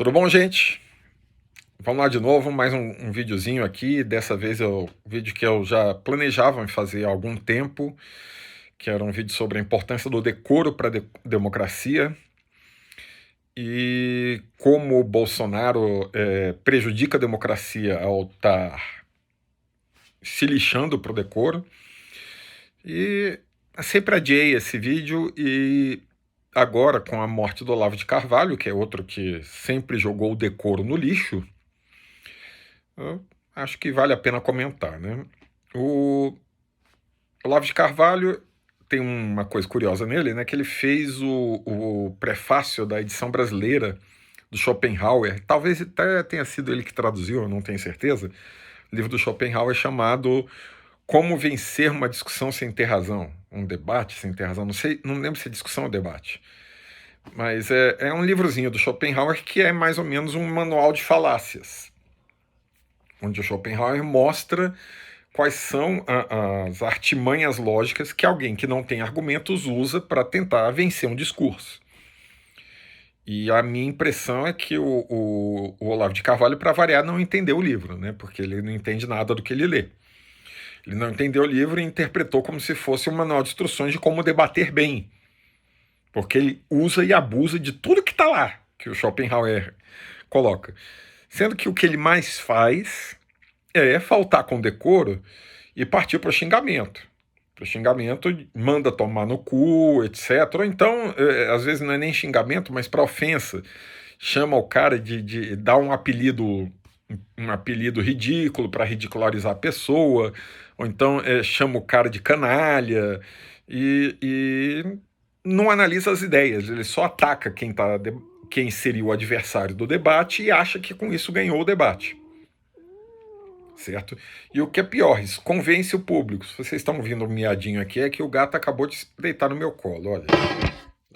Tudo bom, gente? Vamos lá de novo, mais um videozinho aqui. Dessa vez é o vídeo que eu já planejava fazer há algum tempo, que era um vídeo sobre a importância do decoro para a democracia e como o Bolsonaro prejudica a democracia ao estar se lixando para o decoro. E sempre adiei esse vídeo e agora, com a morte do Olavo de Carvalho, que é outro que sempre jogou o decoro no lixo, eu acho que vale a pena comentar, né? O Olavo de Carvalho tem uma coisa curiosa nele, né? Que ele fez o prefácio da edição brasileira do Schopenhauer. Talvez até tenha sido ele que traduziu, eu não tenho certeza. O livro do Schopenhauer chamado Como Vencer uma Discussão Sem Ter Razão. Um debate sem ter razão. Não sei, não lembro se é discussão ou debate. Mas é um livrozinho do Schopenhauer que é mais ou menos um manual de falácias, onde o Schopenhauer mostra quais são as artimanhas lógicas que alguém que não tem argumentos usa para tentar vencer um discurso. E a minha impressão é que o Olavo de Carvalho, para variar, não entendeu o livro, né? Porque ele não entende nada do que ele lê. Ele não entendeu o livro e interpretou como se fosse um manual de instruções de como debater bem. Porque ele usa e abusa de tudo que está lá, que o Schopenhauer coloca. Sendo que o que ele mais faz é faltar com decoro e partir para o xingamento. Para o xingamento, manda tomar no cu, etc. Ou então, às vezes não é nem xingamento, mas para ofensa. Chama o cara de dar um apelido ridículo para ridicularizar a pessoa, ou então chama o cara de canalha e não analisa as ideias, ele só ataca quem seria o adversário do debate e acha que com isso ganhou o debate. Certo? E o que é pior, isso convence o público. Se vocês estão ouvindo um miadinho aqui, é que o gato acabou de deitar no meu colo. Olha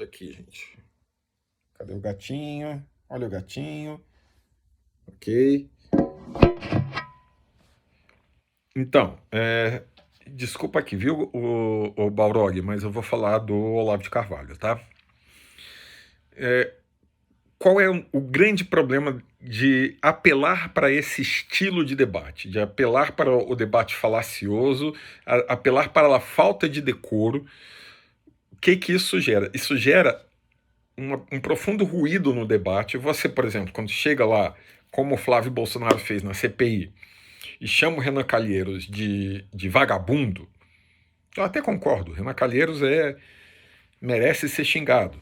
aqui, gente. Cadê o gatinho? Olha o gatinho. Ok. Então, desculpa aqui, viu, o Balrog, mas eu vou falar do Olavo de Carvalho, tá? Qual é o grande problema de apelar para esse estilo de debate, de apelar para o debate falacioso, apelar para a falta de decoro? O que isso gera? Isso gera um profundo ruído no debate. Você, por exemplo, quando chega lá, como o Flávio Bolsonaro fez na CPI, e chama o Renan Calheiros de vagabundo, eu até concordo, o Renan Calheiros merece ser xingado.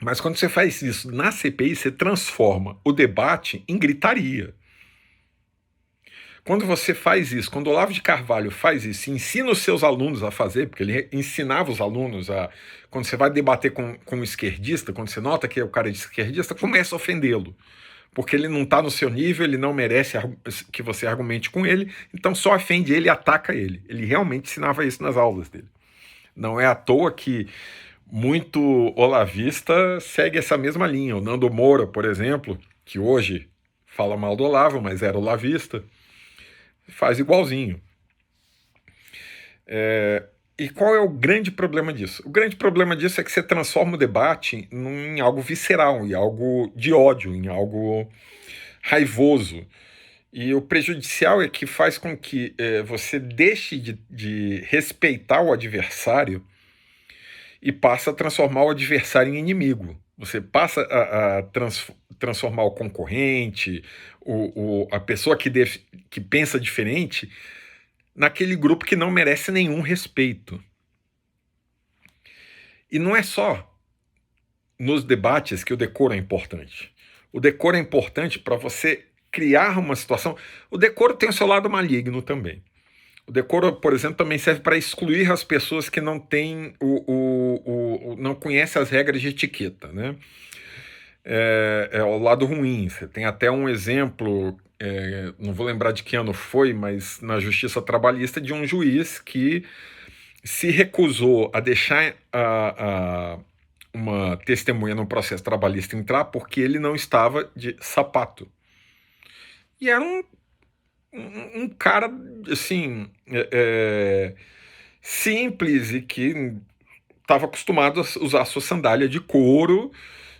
Mas quando você faz isso na CPI, você transforma o debate em gritaria. Quando você faz isso, quando o Olavo de Carvalho faz isso, ensina os seus alunos a fazer, porque ele ensinava os alunos a... Quando você vai debater com um esquerdista, quando você nota que o cara é de esquerdista, começa a ofendê-lo. Porque ele não está no seu nível, ele não merece que você argumente com ele, então só ofende ele e ataca ele. Ele realmente ensinava isso nas aulas dele. Não é à toa que muito olavista segue essa mesma linha. O Nando Moura, por exemplo, que hoje fala mal do Olavo, mas era olavista, faz igualzinho. E qual é o grande problema disso? O grande problema disso é que você transforma o debate em algo visceral, em algo de ódio, em algo raivoso. E o prejudicial é que faz com que você deixe de respeitar o adversário e passa a transformar o adversário em inimigo. Você passa a transformar o concorrente, a pessoa que pensa diferente, naquele grupo que não merece nenhum respeito. E não é só nos debates que o decoro é importante. O decoro é importante para você criar uma situação. O decoro tem o seu lado maligno também. O decoro, por exemplo, também serve para excluir as pessoas que não têm não conhecem as regras de etiqueta, né? É o lado ruim. Você tem até um exemplo, não vou lembrar de que ano foi, mas na Justiça Trabalhista, de um juiz que se recusou a deixar uma testemunha no processo trabalhista entrar porque ele não estava de sapato. E era um cara, assim, simples e que estava acostumado a usar sua sandália de couro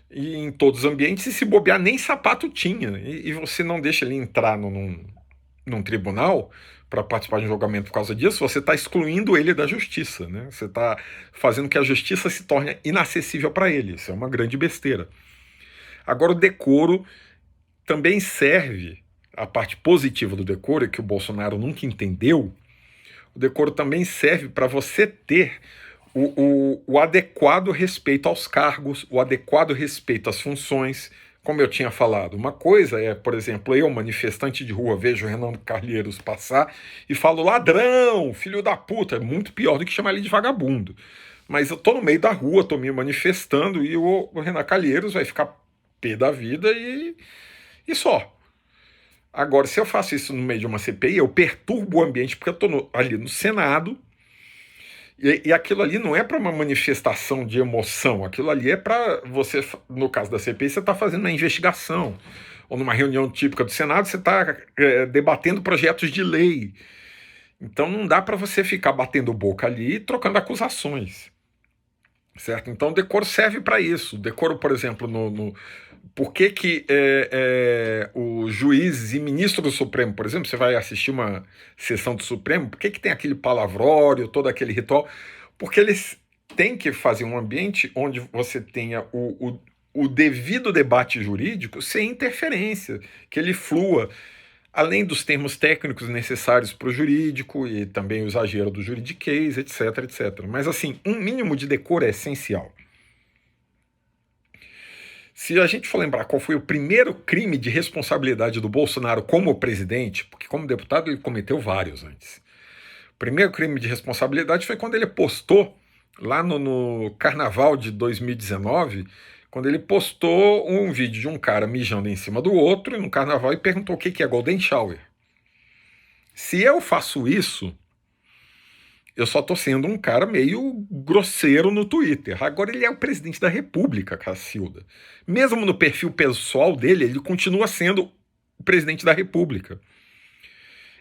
e em todos os ambientes, e se bobear, nem sapato tinha. E você não deixa ele entrar num tribunal para participar de um julgamento por causa disso, você está excluindo ele da justiça, né? Você está fazendo que a justiça se torne inacessível para ele. Isso é uma grande besteira. Agora, o decoro também serve, a parte positiva do decoro, que o Bolsonaro nunca entendeu, o decoro também serve para você ter o adequado respeito aos cargos, o adequado respeito às funções. Como eu tinha falado, uma coisa é, por exemplo, eu, manifestante de rua, vejo o Renan Calheiros passar e falo ladrão, filho da puta. É muito pior do que chamar ele de vagabundo. Mas eu tô no meio da rua, tô me manifestando e o Renan Calheiros vai ficar pé da vida e só. Agora, se eu faço isso no meio de uma CPI, eu perturbo o ambiente, porque eu tô ali no Senado, e aquilo ali não é para uma manifestação de emoção, aquilo ali é para você, no caso da CPI, você está fazendo uma investigação, ou numa reunião típica do Senado, você está debatendo projetos de lei. Então não dá para você ficar batendo boca ali e trocando acusações. Certo? Então o decoro serve para isso. O decoro, por exemplo, por que os juízes e ministros do Supremo, por exemplo, você vai assistir uma sessão do Supremo, por que tem aquele palavrório, todo aquele ritual? Porque eles têm que fazer um ambiente onde você tenha o devido debate jurídico sem interferência, que ele flua, além dos termos técnicos necessários para o jurídico e também o exagero do juridiquês, etc, etc. Mas, assim, um mínimo de decoro é essencial. Se a gente for lembrar qual foi o primeiro crime de responsabilidade do Bolsonaro como presidente, porque como deputado ele cometeu vários antes. O primeiro crime de responsabilidade foi quando ele postou, lá no Carnaval de 2019, quando ele postou um vídeo de um cara mijando em cima do outro no Carnaval e perguntou o que é Golden Shower. Se eu faço isso, eu só tô sendo um cara meio grosseiro no Twitter. Agora ele é o presidente da República, Cacilda. Mesmo no perfil pessoal dele, ele continua sendo o presidente da República.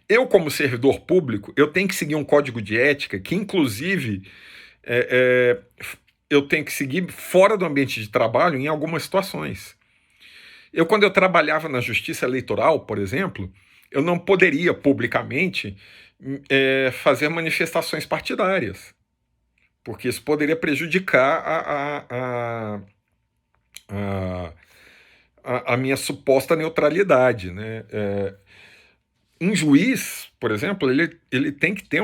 Eu, como servidor público, eu tenho que seguir um código de ética que, inclusive, eu tenho que seguir fora do ambiente de trabalho em algumas situações. Quando eu trabalhava na Justiça Eleitoral, por exemplo, eu não poderia publicamente fazer manifestações partidárias, porque isso poderia prejudicar a minha suposta neutralidade, né? Um juiz, por exemplo, ele tem que ter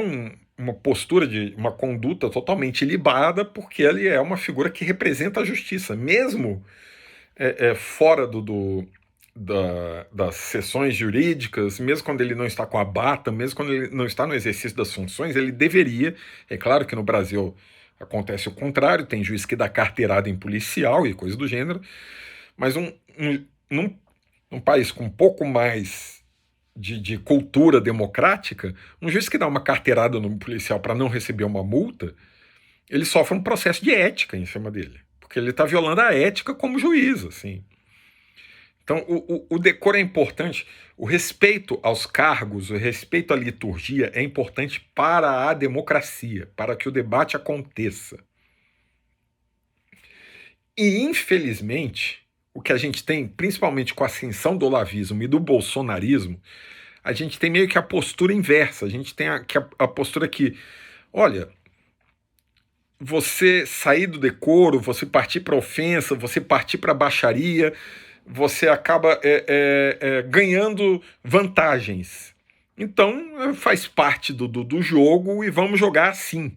uma postura uma conduta totalmente ilibada, porque ele é uma figura que representa a justiça, mesmo fora das sessões jurídicas, mesmo quando ele não está com a bata, mesmo quando ele não está no exercício das funções, ele deveria. É claro que no Brasil acontece o contrário, tem juiz que dá carteirada em policial e coisa do gênero, mas num país com um pouco mais de cultura democrática, um juiz que dá uma carteirada no policial para não receber uma multa, ele sofre um processo de ética em cima dele, porque ele está violando a ética como juiz, assim. Então, o decoro é importante, o respeito aos cargos, o respeito à liturgia é importante para a democracia, para que o debate aconteça. E, infelizmente, o que a gente tem, principalmente com a ascensão do olavismo e do bolsonarismo, a gente tem meio que a postura inversa. A gente tem a postura que, olha, você sair do decoro, você partir para ofensa, você partir para baixaria, você acaba ganhando vantagens. Então, faz parte do jogo e vamos jogar assim.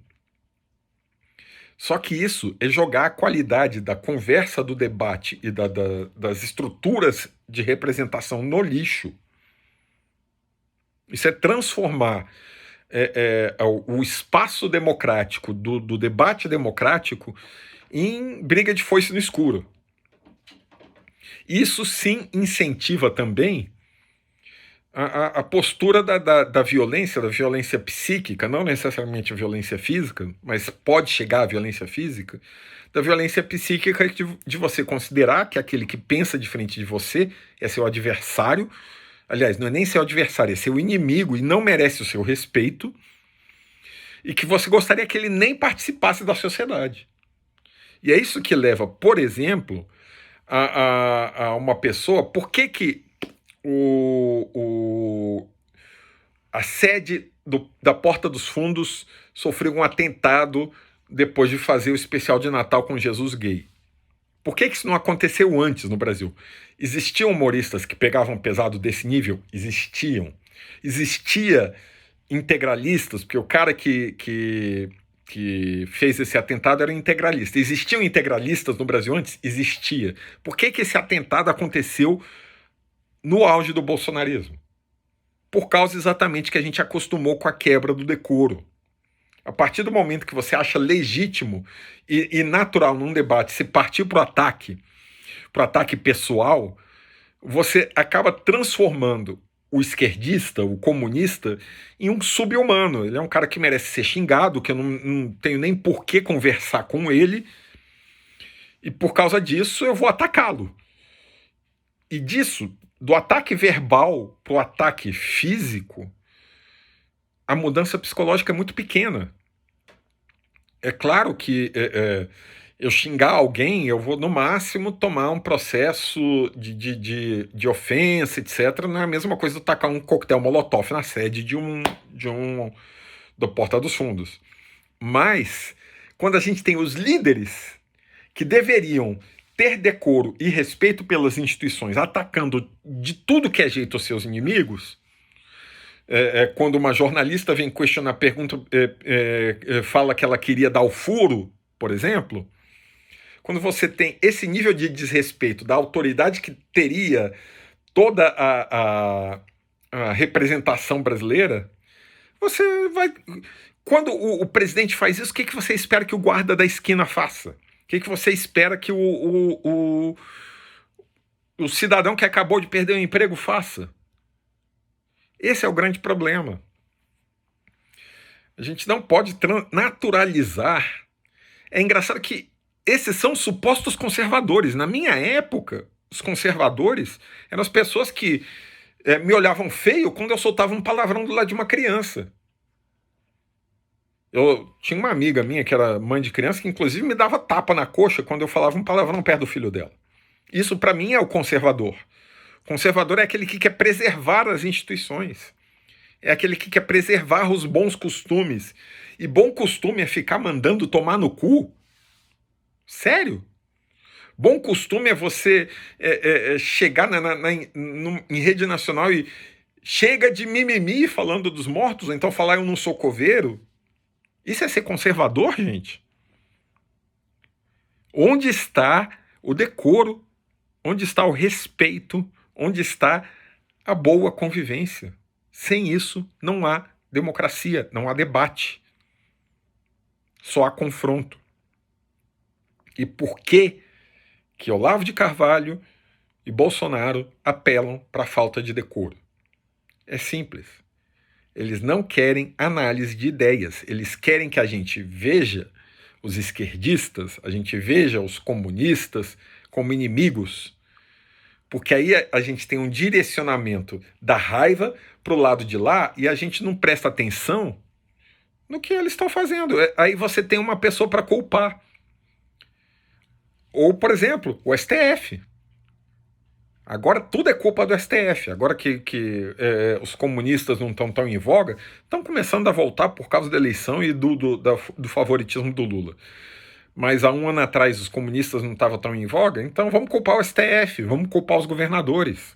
Só que isso é jogar a qualidade da conversa, do debate e das estruturas de representação no lixo. Isso é transformar o espaço democrático, do debate democrático, em briga de foice no escuro. Isso sim incentiva também a postura da violência psíquica, não necessariamente a violência física, mas pode chegar à violência física, da violência psíquica de você considerar que aquele que pensa diferente de você é seu adversário. Aliás, não é nem seu adversário, é seu inimigo e não merece o seu respeito, e que você gostaria que ele nem participasse da sociedade. E é isso que leva, por exemplo, a uma pessoa por que a sede da Porta dos Fundos sofreu um atentado depois de fazer o especial de Natal com Jesus gay. Por que isso não aconteceu antes no Brasil? Existiam humoristas que pegavam pesado desse nível? Existiam. Existia integralistas, porque o cara que fez esse atentado era integralista. Existiam integralistas no Brasil antes? Existia. Por que esse atentado aconteceu no auge do bolsonarismo? Por causa exatamente que a gente acostumou com a quebra do decoro. A partir do momento que você acha legítimo e natural num debate se partir para o ataque pessoal, você acaba transformando o esquerdista, o comunista, em um sub-humano. Ele é um cara que merece ser xingado, que eu não tenho nem por que conversar com ele, e por causa disso eu vou atacá-lo. E disso, do ataque verbal para o ataque físico, a mudança psicológica é muito pequena. É claro que eu xingar alguém, eu vou no máximo tomar um processo de ofensa, etc. Não é a mesma coisa de tacar um coquetel molotov na sede do Porta dos Fundos. Mas, quando a gente tem os líderes que deveriam ter decoro e respeito pelas instituições, atacando de tudo que é jeito os seus inimigos, quando uma jornalista vem questionar, fala que ela queria dar o furo, por exemplo, quando você tem esse nível de desrespeito da autoridade que teria toda a representação brasileira, você vai... Quando o presidente faz isso, o que você espera que o guarda da esquina faça? O que você espera que o cidadão que acabou de perder o emprego faça? Esse é o grande problema. A gente não pode naturalizar. É engraçado que esses são supostos conservadores. Na minha época, os conservadores eram as pessoas que me olhavam feio quando eu soltava um palavrão do lado de uma criança. Eu tinha uma amiga minha que era mãe de criança que inclusive me dava tapa na coxa quando eu falava um palavrão perto do filho dela. Isso para mim é o conservador. O conservador é aquele que quer preservar as instituições. É aquele que quer preservar os bons costumes. E bom costume é ficar mandando tomar no cu? Sério? Bom costume é você chegar em rede nacional e chega de mimimi falando dos mortos, ou então falar eu não sou coveiro? Isso é ser conservador, gente? Onde está o decoro? Onde está o respeito? Onde está a boa convivência? Sem isso, não há democracia, não há debate. Só há confronto. E por que Olavo de Carvalho e Bolsonaro apelam para a falta de decoro? É simples. Eles não querem análise de ideias. Eles querem que a gente veja os esquerdistas, a gente veja os comunistas como inimigos. Porque aí a gente tem um direcionamento da raiva para o lado de lá e a gente não presta atenção no que eles estão fazendo. Aí você tem uma pessoa para culpar. Ou, por exemplo, o STF. Agora tudo é culpa do STF. Agora que os comunistas não estão tão em voga, estão começando a voltar por causa da eleição e do favoritismo do Lula. Mas há um ano atrás os comunistas não estavam tão em voga, então vamos culpar o STF, vamos culpar os governadores.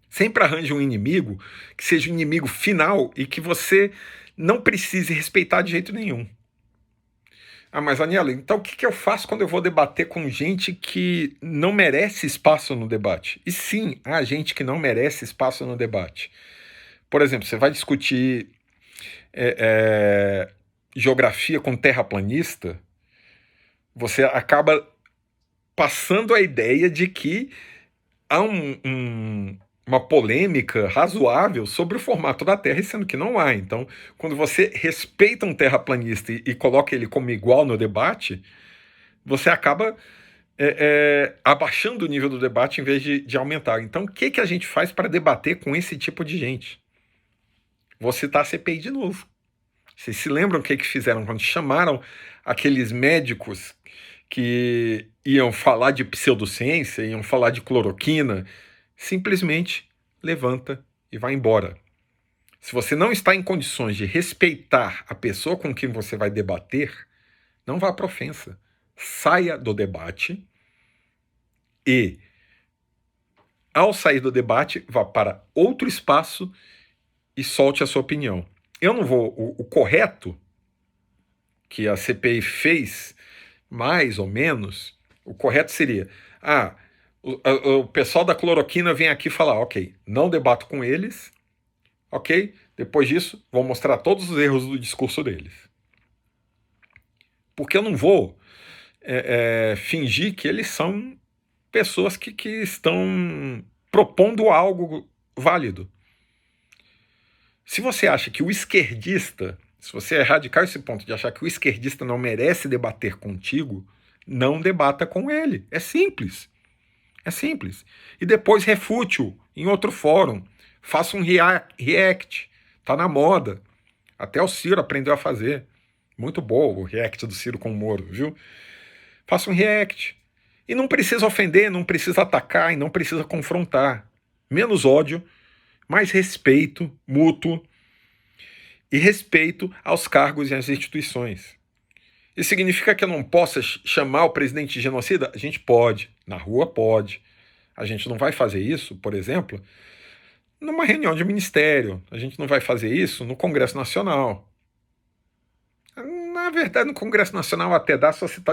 Sempre arranje um inimigo que seja o inimigo final e que você não precise respeitar de jeito nenhum. Ah, mas Aniela, então o que eu faço quando eu vou debater com gente que não merece espaço no debate? E sim, há gente que não merece espaço no debate. Por exemplo, você vai discutir geografia com terraplanista, você acaba passando a ideia de que há uma polêmica razoável sobre o formato da Terra, sendo que não há. Então, quando você respeita um terraplanista e coloca ele como igual no debate, você acaba abaixando o nível do debate em vez de aumentar. Então, o que a gente faz para debater com esse tipo de gente? Vou citar a CPI de novo. Vocês se lembram o que fizeram quando chamaram aqueles médicos que iam falar de pseudociência, iam falar de cloroquina, simplesmente levanta e vai embora. Se você não está em condições de respeitar a pessoa com quem você vai debater, não vá para ofensa. Saia do debate e, ao sair do debate, vá para outro espaço e solte a sua opinião. Eu não vou... O correto que a CPI fez, mais ou menos, o correto seria... o pessoal da cloroquina vem aqui falar, ok, não debato com eles, ok? Depois disso, vou mostrar todos os erros do discurso deles. Porque eu não vou fingir que eles são pessoas que estão propondo algo válido. Se você acha que o esquerdista, se você é radical esse ponto de achar que o esquerdista não merece debater contigo, não debata com ele. É simples. É simples. E depois refute-o em outro fórum. Faça um react. Tá na moda. Até o Ciro aprendeu a fazer. Muito bom o react do Ciro com o Moro, viu? Faça um react. E não precisa ofender, não precisa atacar e não precisa confrontar. Menos ódio, mais respeito mútuo e respeito aos cargos e às instituições. Isso significa que eu não possa chamar o presidente de genocida? A gente pode, na rua pode. A gente não vai fazer isso, por exemplo, numa reunião de ministério. A gente não vai fazer isso no Congresso Nacional. Na verdade, no Congresso Nacional até dá se você está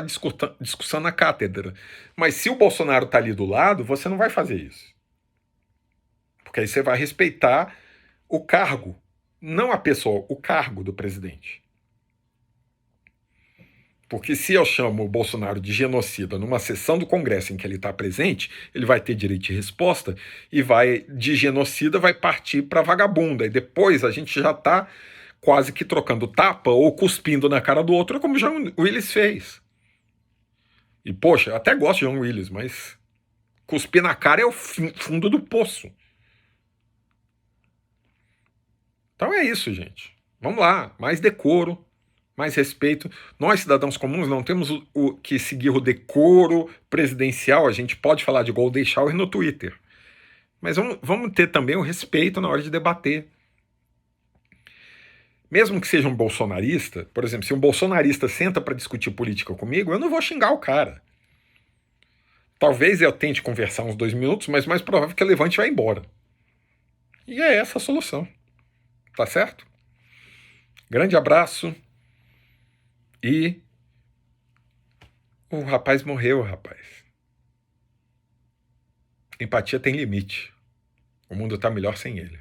discussando na cátedra. Mas se o Bolsonaro está ali do lado, você não vai fazer isso. Porque aí você vai respeitar o cargo, não a pessoa, o cargo do presidente. Porque se eu chamo o Bolsonaro de genocida numa sessão do Congresso em que ele está presente, ele vai ter direito de resposta e de genocida vai partir para vagabunda. E depois a gente já está quase que trocando tapa ou cuspindo na cara do outro, como John Willis fez. E, poxa, eu até gosto de John Willis, mas cuspir na cara é o fundo do poço. Então é isso, gente. Vamos lá, mais decoro, mais respeito. Nós, cidadãos comuns, não temos que seguir o decoro presidencial. A gente pode falar de Golden Shower no Twitter. Mas vamos ter também o respeito na hora de debater. Mesmo que seja um bolsonarista, por exemplo, se um bolsonarista senta para discutir política comigo, eu não vou xingar o cara. Talvez eu tente conversar uns 2 minutos, mas mais provável que eu levante e vá embora. E é essa a solução. Tá certo? Grande abraço. E o rapaz morreu, rapaz. Empatia tem limite. O mundo tá melhor sem ele.